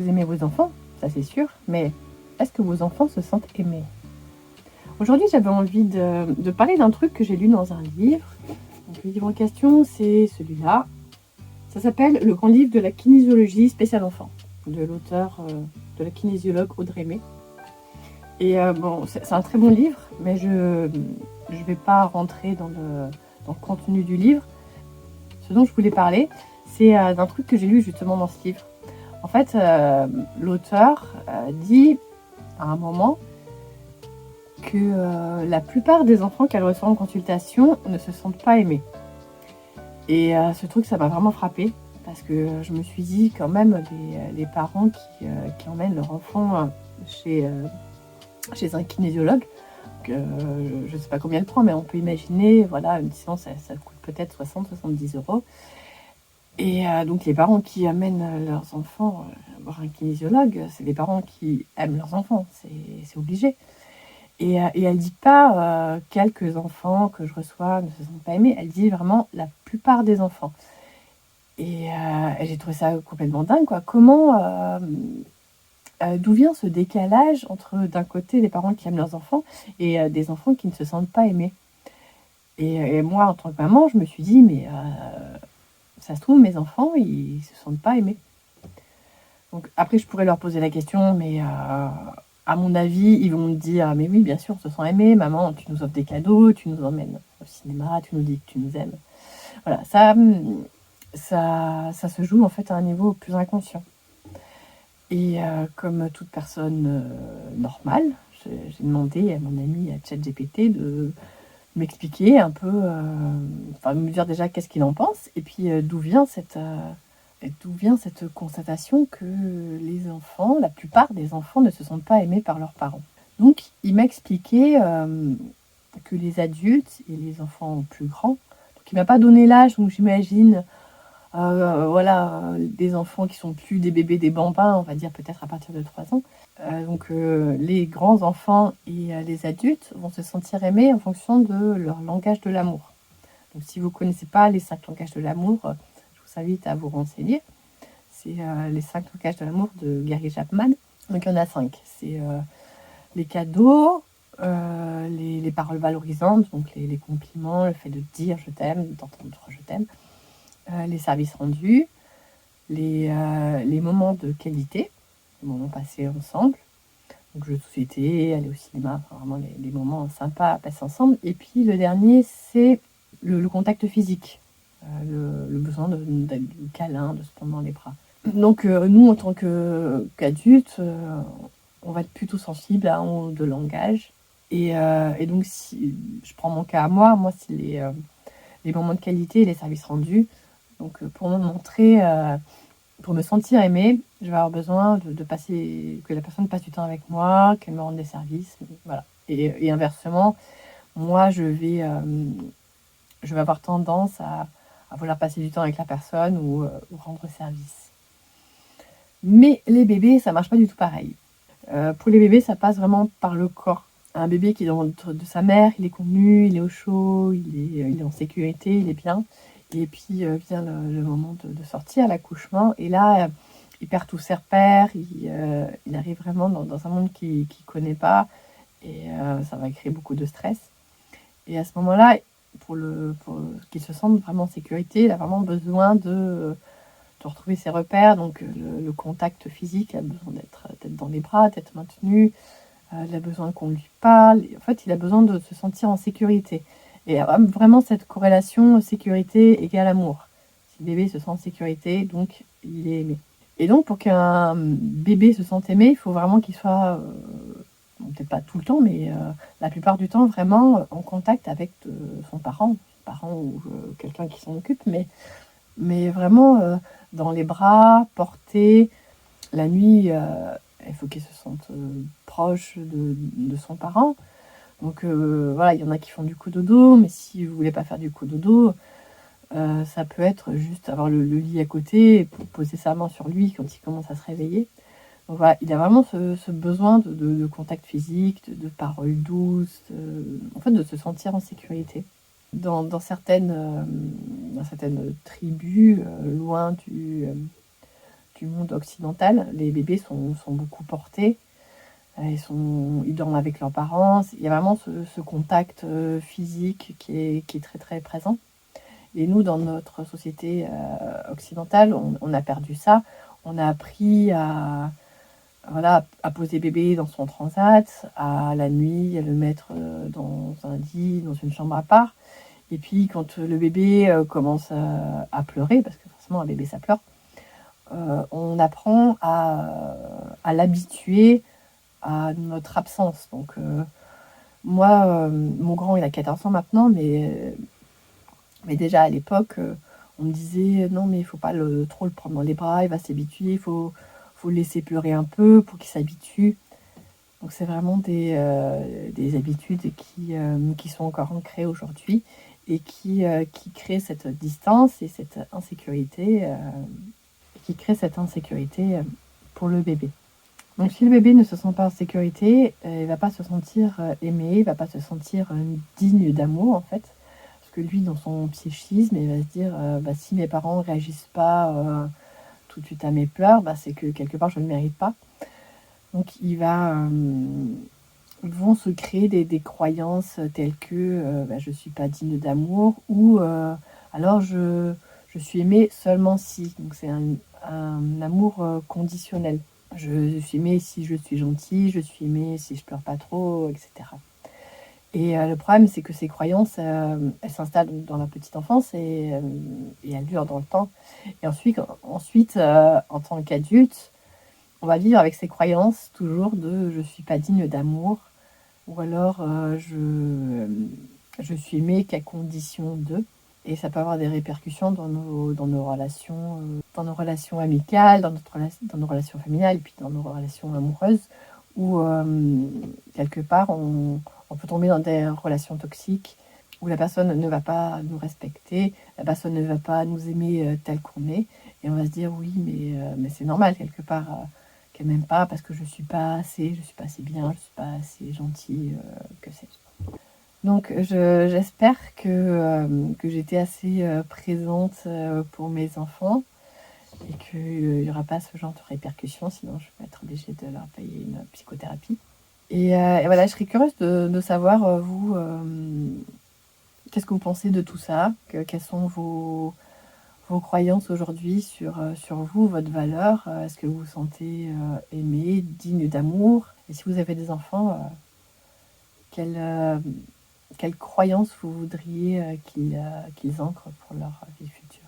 Vous aimez vos enfants, ça c'est sûr, mais est-ce que vos enfants se sentent aimés? Aujourd'hui, j'avais envie de parler d'un truc que j'ai lu dans un livre. Donc, le livre en question, c'est celui-là. Ça s'appelle Le grand livre de la kinésiologie spéciale enfant, de l'auteur de la kinésiologue Audrey May. Et bon, c'est un très bon livre, mais je ne vais pas rentrer dans le contenu du livre. Ce dont je voulais parler, c'est d'un truc que j'ai lu justement dans ce livre. En fait, l'auteur dit à un moment que la plupart des enfants qu'elle reçoit en consultation ne se sentent pas aimés. Et ce truc, ça m'a vraiment frappée, parce que je me suis dit quand même, les parents qui emmènent leur enfant chez un kinésiologue, je ne sais pas combien elle prend, mais on peut imaginer, voilà, une séance, ça coûte peut-être 60-70 euros. Et donc les parents qui amènent leurs enfants voir un kinésiologue, c'est des parents qui aiment leurs enfants, c'est obligé. Et elle dit pas quelques enfants que je reçois ne se sentent pas aimés, elle dit vraiment la plupart des enfants. Et j'ai trouvé ça complètement dingue, quoi. Comment, d'où vient ce décalage entre d'un côté des parents qui aiment leurs enfants et des enfants qui ne se sentent pas aimés? Et moi, en tant que maman, je me suis dit, mais ça se trouve, mes enfants, ils se sentent pas aimés. Donc après, je pourrais leur poser la question, mais à mon avis, ils vont me dire, mais oui, bien sûr, on se sent aimé, maman, tu nous offres des cadeaux, tu nous emmènes au cinéma, tu nous dis que tu nous aimes. Voilà, ça se joue en fait à un niveau plus inconscient. Et comme toute personne normale, j'ai demandé à mon ami, à ChatGPT, de m'expliquer un peu, enfin me dire déjà qu'est-ce qu'il en pense, et puis d'où vient cette constatation que les enfants, la plupart des enfants ne se sentent pas aimés par leurs parents. Donc il m'a expliqué que les adultes et les enfants plus grands, donc il m'a pas donné l'âge, donc j'imagine voilà, des enfants qui sont plus des bébés, des bambins, on va dire peut-être à partir de 3 ans. Donc les grands enfants et les adultes vont se sentir aimés en fonction de leur langage de l'amour. Donc si vous ne connaissez pas les 5 langages de l'amour, je vous invite à vous renseigner. C'est les 5 langages de l'amour de Gary Chapman. Donc il y en a 5. C'est les cadeaux, les paroles valorisantes, donc les compliments, le fait de dire je t'aime, d'entendre je t'aime, les services rendus, les moments de qualité, les moments passés ensemble, donc jeux de société, aller au cinéma, enfin, vraiment les moments sympas à passer ensemble. Et puis le dernier, c'est le contact physique, le besoin d'être câlin, de se prendre dans les bras. Donc nous, en tant qu'adultes, on va être plutôt sensible à un ou deux langages. Et donc, si je prends mon cas à moi, c'est les moments de qualité et les services rendus. Donc pour me montrer, pour me sentir aimée, je vais avoir besoin de passer, que la personne passe du temps avec moi, qu'elle me rende des services, voilà. Et inversement, moi je vais avoir tendance à vouloir passer du temps avec la personne ou rendre service. Mais les bébés, ça marche pas du tout pareil. Pour les bébés, ça passe vraiment par le corps. Un bébé qui est dans le ventre de sa mère, il est contenu, il est au chaud, il est en sécurité, il est bien. Et puis vient le moment de sortir, l'accouchement. Et là, il perd tous ses repères, il arrive vraiment dans un monde qu'il ne connaît pas. Et ça va créer beaucoup de stress. Et à ce moment-là, pour qu'il se sente vraiment en sécurité, il a vraiment besoin de retrouver ses repères. Donc le contact physique, il a besoin d'être dans les bras, d'être maintenu. Il a besoin qu'on lui parle. En fait, il a besoin de se sentir en sécurité. Et vraiment cette corrélation sécurité égale amour. Si le bébé se sent en sécurité, donc il est aimé. Et donc pour qu'un bébé se sente aimé, il faut vraiment qu'il soit, peut-être pas tout le temps, mais la plupart du temps vraiment en contact avec son parent ou quelqu'un qui s'en occupe, mais vraiment dans les bras, porté. La nuit, il faut qu'il se sente proche de son parent. Donc voilà, il y en a qui font du cododo, mais si vous voulez pas faire du cododo, ça peut être juste avoir le lit à côté et poser sa main sur lui quand il commence à se réveiller. Donc voilà, il a vraiment ce besoin de contact physique, de paroles douces, en fait de se sentir en sécurité. Dans certaines tribus, loin du du monde occidental, les bébés sont beaucoup portés. Ils dorment avec leurs parents. Il y a vraiment ce contact physique qui est très très présent. Et nous, dans notre société occidentale, on a perdu ça. On a appris à poser bébé dans son transat, à la nuit, à le mettre dans un lit, dans une chambre à part. Et puis, quand le bébé commence à pleurer, parce que forcément, un bébé, ça pleure, on apprend à l'habituer à notre absence. Donc, moi, mon grand, il a 14 ans maintenant, mais déjà à l'époque, on me disait non, mais il faut pas trop le prendre dans les bras, il va s'habituer, il faut le laisser pleurer un peu pour qu'il s'habitue. Donc, c'est vraiment des habitudes qui sont encore ancrées aujourd'hui et qui créent cette distance et cette insécurité, pour le bébé. Donc si le bébé ne se sent pas en sécurité, il va pas se sentir aimé, il va pas se sentir digne d'amour en fait. Parce que lui, dans son psychisme, il va se dire si mes parents ne réagissent pas tout de suite à mes pleurs, c'est que quelque part je ne le mérite pas. Donc ils vont se créer des croyances telles que je ne suis pas digne d'amour ou alors je suis aimé seulement si. Donc c'est un amour conditionnel. Je suis aimée si je suis gentille, je suis aimée si je pleure pas trop, etc. Et le problème, c'est que ces croyances, elles s'installent dans la petite enfance et elles durent dans le temps. Et ensuite en tant qu'adulte, on va vivre avec ces croyances toujours de je suis pas digne d'amour ou alors je suis aimée qu'à condition de. Et ça peut avoir des répercussions dans nos relations amicales, dans nos relations familiales, et puis dans nos relations amoureuses, où quelque part on peut tomber dans des relations toxiques, où la personne ne va pas nous respecter, la personne ne va pas nous aimer tel qu'on est, et on va se dire oui, mais c'est normal quelque part qu'elle m'aime pas parce que je suis pas assez bien, je suis pas assez gentille, que sais-je. Donc j'espère que j'étais assez présente pour mes enfants et qu'il n'y aura pas ce genre de répercussions, sinon je vais être obligée de leur payer une psychothérapie. Et voilà, je serais curieuse de savoir, vous, qu'est-ce que vous pensez de tout ça, quelles sont vos croyances aujourd'hui sur vous, votre valeur. Est-ce que vous vous sentez aimé, digne d'amour? Et si vous avez des enfants, quelles croyances vous voudriez qu'ils ancrent pour leur vie future?